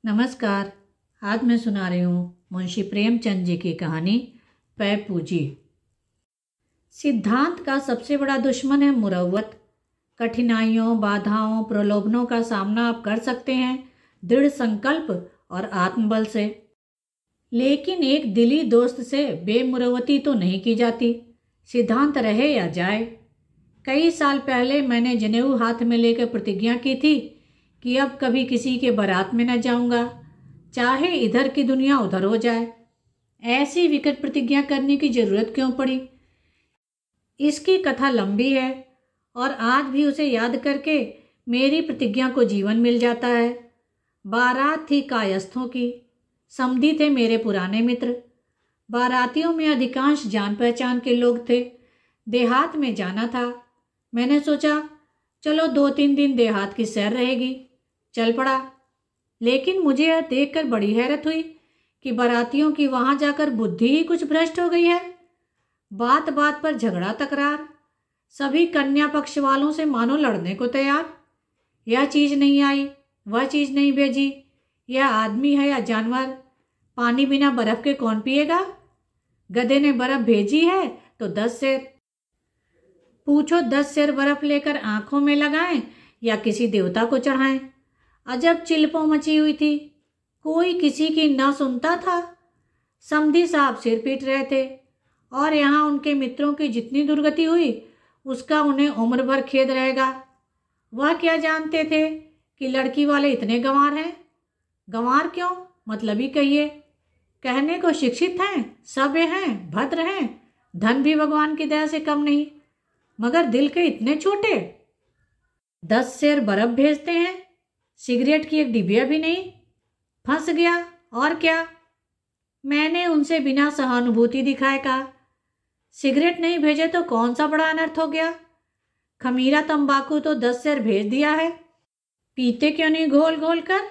नमस्कार। आज मैं सुना रही हूँ मुंशी प्रेमचंद जी की कहानी पै पूजी। सिद्धांत का सबसे बड़ा दुश्मन है मुरव्वत। कठिनाइयों, बाधाओं, प्रलोभनों का सामना आप कर सकते हैं दृढ़ संकल्प और आत्मबल से, लेकिन एक दिली दोस्त से बेमुरव्वती तो नहीं की जाती, सिद्धांत रहे या जाए। कई साल पहले मैंने जनेऊ हाथ में लेकर प्रतिज्ञा की थी कि अब कभी किसी के बारात में न जाऊंगा, चाहे इधर की दुनिया उधर हो जाए। ऐसी विकट प्रतिज्ञा करने की जरूरत क्यों पड़ी? इसकी कथा लंबी है और आज भी उसे याद करके मेरी प्रतिज्ञा को जीवन मिल जाता है। बारात थी कायस्थों की, समधी थे मेरे पुराने मित्र। बारातियों में अधिकांश जान पहचान के लोग थे। देहात में जाना था। मैंने सोचा चलो 2-3 दिन देहात की सैर रहेगी। चल पड़ा। लेकिन मुझे यह देखकर बड़ी हैरत हुई कि बारातियों की वहां जाकर बुद्धि ही कुछ भ्रष्ट हो गई है। बात बात पर झगड़ा तकरार, सभी कन्या पक्ष वालों से मानो लड़ने को तैयार। यह चीज नहीं आई, वह चीज नहीं भेजी, यह आदमी है या जानवर, पानी बिना बर्फ के कौन पिएगा? गधे ने बर्फ भेजी है तो 10 सेर। पूछो 10 सेर बर्फ लेकर आंखों में लगाएं या किसी देवता को चढ़ाएं। अजब चिल्पों मची हुई थी, कोई किसी की न सुनता था। समधी साहब सिर पीट रहे थे और यहाँ उनके मित्रों की जितनी दुर्गति हुई उसका उन्हें उम्र भर खेद रहेगा। वह क्या जानते थे कि लड़की वाले इतने गंवार हैं। गंवार क्यों, मतलब ही कहिए। कहने को शिक्षित हैं, सभ्य हैं, भद्र हैं, धन भी भगवान की दया से कम नहीं, मगर दिल के इतने छोटे। 10 सेर बर्फ भेजते हैं, सिगरेट की एक डिबिया भी नहीं। फंस गया और क्या। मैंने उनसे बिना सहानुभूति दिखाए कहा, सिगरेट नहीं भेजे तो कौन सा बड़ा अनर्थ हो गया। खमीरा तंबाकू तो 10 सेर भेज दिया है, पीते क्यों नहीं घोल घोल कर।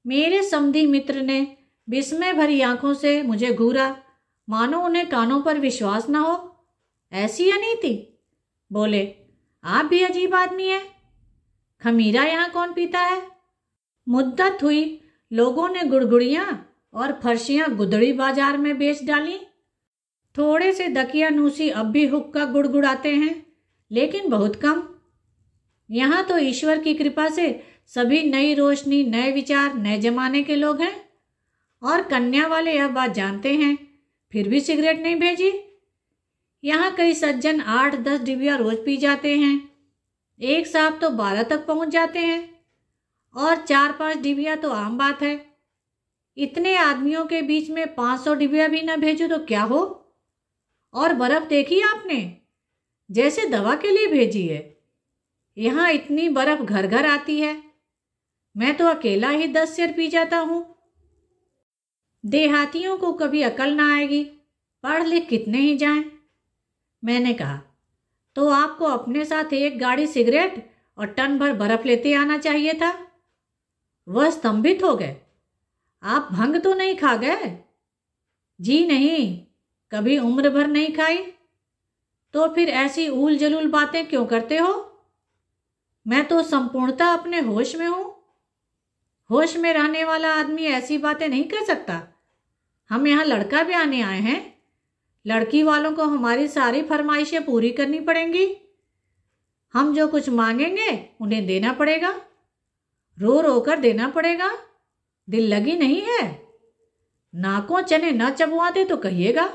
मेरे समधी मित्र ने विस्मय भरी आंखों से मुझे घूरा, मानो उन्हें कानों पर विश्वास न हो। ऐसी अनीति। बोले, आप भी अजीब आदमी हैं। खमीरा यहाँ कौन पीता है? मुद्दत हुई लोगों ने गुड़गुड़ियाँ और फर्शियाँ गुदड़ी बाजार में बेच डाली। थोड़े से दकियानूसी अब भी हुक्का गुड़गुड़ाते हैं, लेकिन बहुत कम। यहाँ तो ईश्वर की कृपा से सभी नई रोशनी, नए विचार, नए जमाने के लोग हैं। और कन्या वाले यह बात जानते हैं, फिर भी सिगरेट नहीं भेजी। यहाँ कई सज्जन 8-10 डिबिया रोज पी जाते हैं। एक साहब तो 12 तक पहुंच जाते हैं और 4-5 डिबिया तो आम बात है। इतने आदमियों के बीच में 500 डिबिया भी ना भेजो तो क्या हो। और बर्फ देखी आपने, जैसे दवा के लिए भेजी है। यहाँ इतनी बर्फ घर घर आती है, मैं तो अकेला ही 10 सेर पी जाता हूँ। देहातियों को कभी अकल ना आएगी, पढ़ लिख कितने ही जाएं। मैंने कहा, तो आपको अपने साथ एक गाड़ी सिगरेट और टन भर बर्फ लेते आना चाहिए था। वह स्तंभित हो गए। आप भंग तो नहीं खा गए? जी नहीं, कभी उम्र भर नहीं खाई। तो फिर ऐसी ऊल जलूल बातें क्यों करते हो? मैं तो संपूर्णतः अपने होश में हूं। होश में रहने वाला आदमी ऐसी बातें नहीं कर सकता। हम यहाँ लड़का भी आने आए हैं। लड़की वालों को हमारी सारी फरमाइशें पूरी करनी पड़ेंगी। हम जो कुछ मांगेंगे उन्हें देना पड़ेगा, रो रो कर देना पड़ेगा। दिल लगी नहीं है? नाकों चने न चबवाते तो कहिएगा।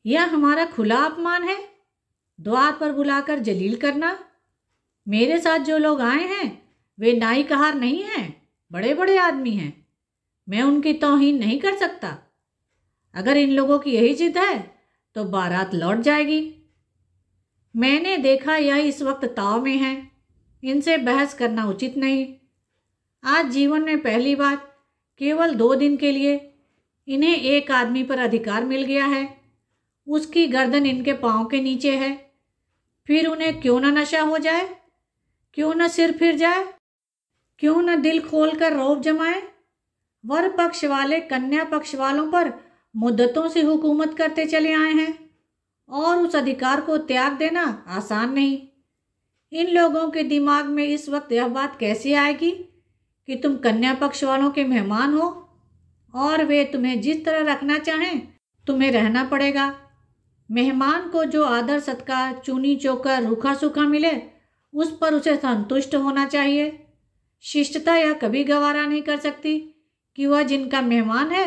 यह हमारा खुला अपमान है, द्वार पर बुलाकर जलील करना। मेरे साथ जो लोग आए हैं वे नाई कहार नहीं हैं, बड़े बड़े आदमी हैं। मैं उनकी तौहीन नहीं कर सकता। अगर इन लोगों की यही जिद है तो बारात लौट जाएगी। मैंने देखा यह इस वक्त ताव में है, इनसे बहस करना उचित नहीं। आज जीवन में पहली बार केवल 2 दिन के लिए इन्हें एक आदमी पर अधिकार मिल गया है। उसकी गर्दन इनके पांव के नीचे है। फिर उन्हें क्यों न नशा हो जाए, क्यों न सिर फिर जाए, क्यों न दिल खोल कर रौब जमाए। वर पक्ष वाले कन्या पक्ष वालों पर मुद्दतों से हुकूमत करते चले आए हैं और उस अधिकार को त्याग देना आसान नहीं। इन लोगों के दिमाग में इस वक्त यह बात कैसे आएगी कि तुम कन्या पक्ष वालों के मेहमान हो और वे तुम्हें जिस तरह रखना चाहें तुम्हें रहना पड़ेगा। मेहमान को जो आदर सत्कार, चूनी चोकर, रूखा सूखा मिले उस पर उसे संतुष्ट होना चाहिए। शिष्टता यह कभी गवारा नहीं कर सकती कि वह जिनका मेहमान है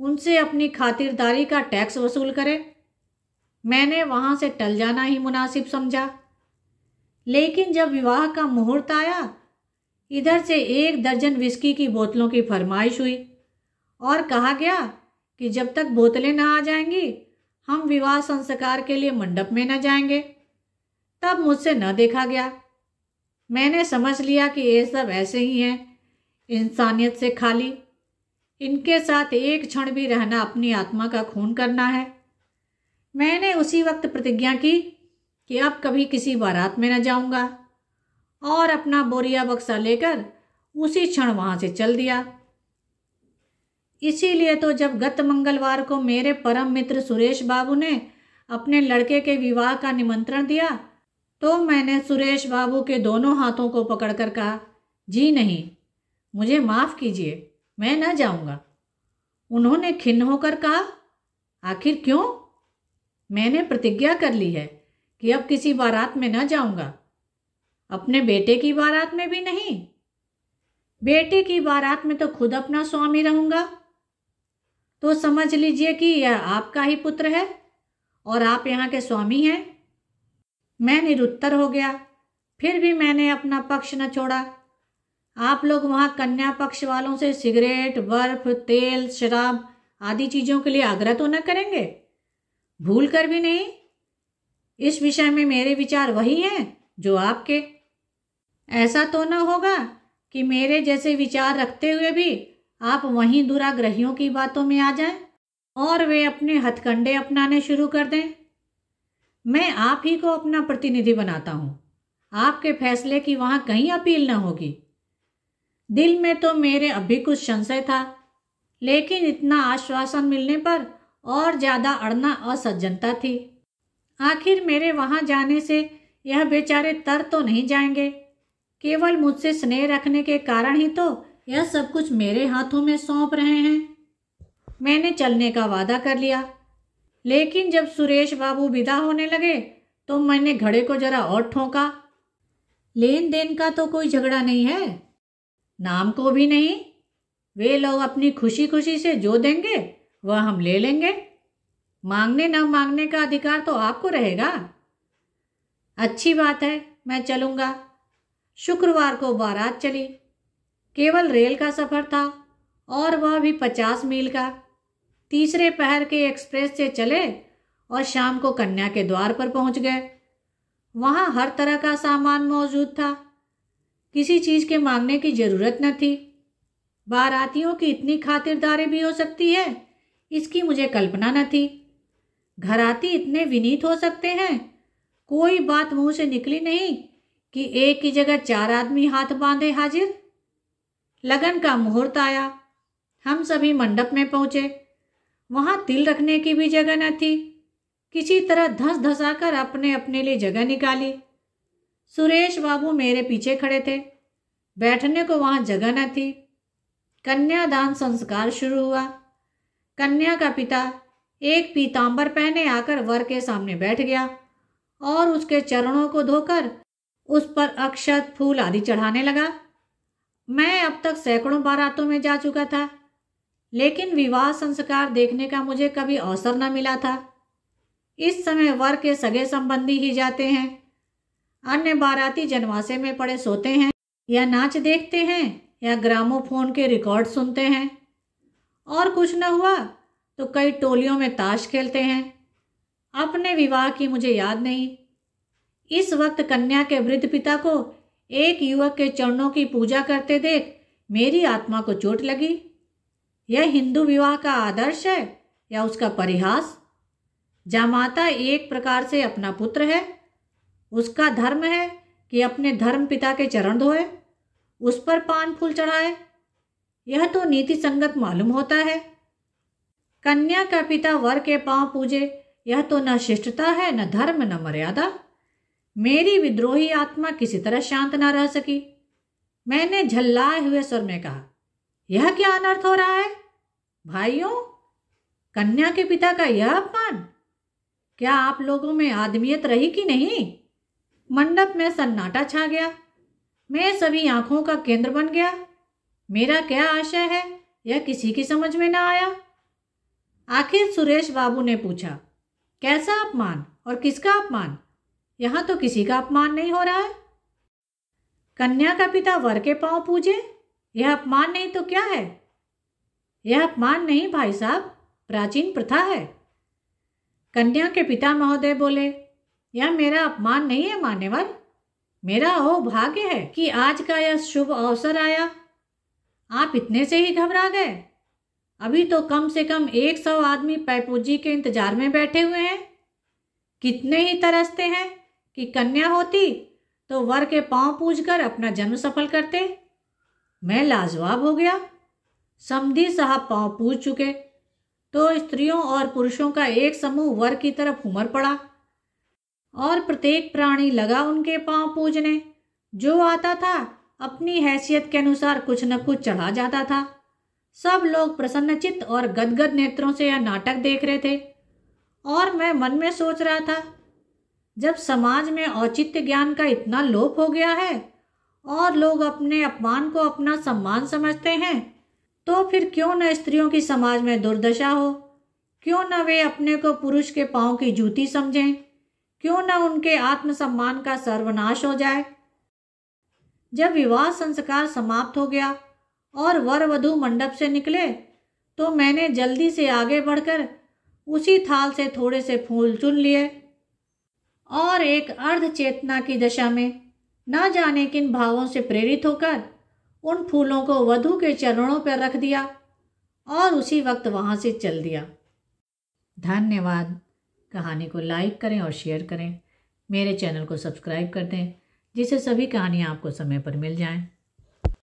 उनसे अपनी खातिरदारी का टैक्स वसूल करे। मैंने वहां से टल जाना ही मुनासिब समझा। लेकिन जब विवाह का मुहूर्त आया, इधर से 1 दर्जन विस्की की बोतलों की फरमाइश हुई और कहा गया कि जब तक बोतलें ना आ जाएंगी हम विवाह संस्कार के लिए मंडप में न जाएंगे। तब मुझसे न देखा गया। मैंने समझ लिया कि ये सब ऐसे ही हैं, इंसानियत से खाली। इनके साथ एक क्षण भी रहना अपनी आत्मा का खून करना है। मैंने उसी वक्त प्रतिज्ञा की कि अब कभी किसी बारात में न जाऊंगा और अपना बोरिया बक्सा लेकर उसी क्षण वहां से चल दिया। इसीलिए तो जब गत मंगलवार को मेरे परम मित्र सुरेश बाबू ने अपने लड़के के विवाह का निमंत्रण दिया तो मैंने सुरेश बाबू के दोनों हाथों को पकड़कर कहा, जी नहीं, मुझे माफ़ कीजिए, मैं न जाऊंगा। उन्होंने खिन्न होकर कहा, आखिर क्यों? मैंने प्रतिज्ञा कर ली है कि अब किसी बारात में न जाऊंगा। अपने बेटे की बारात में भी नहीं। बेटे की बारात में तो खुद अपना स्वामी रहूंगा। तो समझ लीजिए कि यह आपका ही पुत्र है और आप यहाँ के स्वामी हैं। मैं निरुत्तर हो गया। फिर भी मैंने अपना पक्ष न छोड़ा। आप लोग वहाँ कन्या पक्ष वालों से सिगरेट, बर्फ, तेल, शराब आदि चीज़ों के लिए आग्रह तो न करेंगे? भूल कर भी नहीं। इस विषय में मेरे विचार वही हैं जो आपके। ऐसा तो न होगा कि मेरे जैसे विचार रखते हुए भी आप वहीं दुराग्रहियों की बातों में आ जाएं और वे अपने हथकंडे अपनाने शुरू कर दें। मैं आप ही को अपना प्रतिनिधि बनाता हूँ। आपके फैसले की वहाँ कहीं अपील न होगी। दिल में तो मेरे अभी कुछ संशय था, लेकिन इतना आश्वासन मिलने पर और ज़्यादा अड़ना असज्जनता थी। आखिर मेरे वहाँ जाने से यह बेचारे तर तो नहीं जाएंगे। केवल मुझसे स्नेह रखने के कारण ही तो यह सब कुछ मेरे हाथों में सौंप रहे हैं। मैंने चलने का वादा कर लिया, लेकिन जब सुरेश बाबू विदा होने लगे तो मैंने घड़े को जरा और ठोका। लेन देन का तो कोई झगड़ा नहीं है, नाम को भी नहीं। वे लोग अपनी खुशी खुशी से जो देंगे वह हम ले लेंगे। मांगने न मांगने का अधिकार तो आपको रहेगा। अच्छी बात है, मैं चलूँगा। शुक्रवार को बारात चली। केवल रेल का सफ़र था और वह भी 50 मील का। तीसरे पहर के एक्सप्रेस से चले और शाम को कन्या के द्वार पर पहुंच गए। वहाँ हर तरह का सामान मौजूद था। किसी चीज़ के मांगने की ज़रूरत न थी। बारातियों की इतनी खातिरदारी भी हो सकती है, इसकी मुझे कल्पना न थी। घराती इतने विनीत हो सकते हैं। कोई बात मुंह से निकली नहीं कि एक की जगह 4 आदमी हाथ बांधे हाजिर। लगन का मुहूर्त आया। हम सभी मंडप में पहुंचे। वहाँ तिल रखने की भी जगह न थी। किसी तरह धंस धंसाकर अपने अपने लिए जगह निकाली। सुरेश बाबू मेरे पीछे खड़े थे। बैठने को वहाँ जगह न थी। कन्यादान संस्कार शुरू हुआ। कन्या का पिता एक पीतांबर पहने आकर वर के सामने बैठ गया और उसके चरणों को धोकर उस पर अक्षत, फूल आदि चढ़ाने लगा। मैं अब तक सैकड़ों बारातों में जा चुका था, लेकिन विवाह संस्कार देखने का मुझे कभी अवसर न मिला था। इस समय वर के सगे संबंधी ही जाते हैं। अन्य बाराती जनवासे में पड़े सोते हैं या नाच देखते हैं या ग्रामोफोन के रिकॉर्ड सुनते हैं। और कुछ न हुआ तो कई टोलियों में ताश खेलते हैं। अपने विवाह की मुझे याद नहीं। इस वक्त कन्या के वृद्ध पिता को एक युवक के चरणों की पूजा करते देख मेरी आत्मा को चोट लगी। यह हिंदू विवाह का आदर्श है या उसका परिहास? जामाता एक प्रकार से अपना पुत्र है। उसका धर्म है कि अपने धर्म पिता के चरण धोए, उस पर पान फूल चढ़ाए। यह तो नीति संगत मालूम होता है। कन्या का पिता वर के पांव पूजे, यह तो न शिष्टता है, न धर्म, न मर्यादा। मेरी विद्रोही आत्मा किसी तरह शांत न रह सकी। मैंने झल्लाए हुए स्वर में कहा, यह क्या अनर्थ हो रहा है? भाइयों, कन्या के पिता का यह अपमान! क्या आप लोगों में आदमियत रही कि नहीं? मंडप में सन्नाटा छा गया। मैं सभी आंखों का केंद्र बन गया। मेरा क्या आशय है यह किसी की समझ में ना आया। आखिर सुरेश बाबू ने पूछा, कैसा अपमान और किसका अपमान? यहाँ तो किसी का अपमान नहीं हो रहा है। कन्या का पिता वर के पांव पूजे, यह अपमान नहीं तो क्या है? यह अपमान नहीं भाई साहब, प्राचीन प्रथा है। कन्या के पिता महोदय बोले, यह मेरा अपमान नहीं है मान्यवर, मेरा अहोभाग्य है कि आज का यह शुभ अवसर आया। आप इतने से ही घबरा गए? अभी तो कम से कम 100 आदमी पैपूजी के इंतजार में बैठे हुए हैं। कितने ही तरसते हैं कि कन्या होती तो वर के पांव पूजकर अपना जन्म सफल करते। मैं लाजवाब हो गया। समधी साहब पांव पूज चुके तो स्त्रियों और पुरुषों का एक समूह वर की तरफ उमड़ पड़ा और प्रत्येक प्राणी लगा उनके पांव पूजने। जो आता था अपनी हैसियत के अनुसार कुछ न कुछ चढ़ा जाता था। सब लोग प्रसन्नचित्त और गदगद नेत्रों से यह नाटक देख रहे थे और मैं मन में सोच रहा था, जब समाज में औचित्य ज्ञान का इतना लोप हो गया है और लोग अपने अपमान को अपना सम्मान समझते हैं, तो फिर क्यों न स्त्रियों की समाज में दुर्दशा हो? क्यों न वे अपने को पुरुष के पांव की जूती समझें? क्यों न उनके आत्मसम्मान का सर्वनाश हो जाए? जब विवाह संस्कार समाप्त हो गया और वर वधू मंडप से निकले तो मैंने जल्दी से आगे बढ़कर उसी थाल से थोड़े से फूल चुन लिए और एक अर्ध चेतना की दशा में न जाने किन भावों से प्रेरित होकर उन फूलों को वधू के चरणों पर रख दिया और उसी वक्त वहां से चल दिया। धन्यवाद। कहानी को लाइक करें और शेयर करें। मेरे चैनल को सब्सक्राइब कर दें जिससे सभी कहानियाँ आपको समय पर मिल जाएं।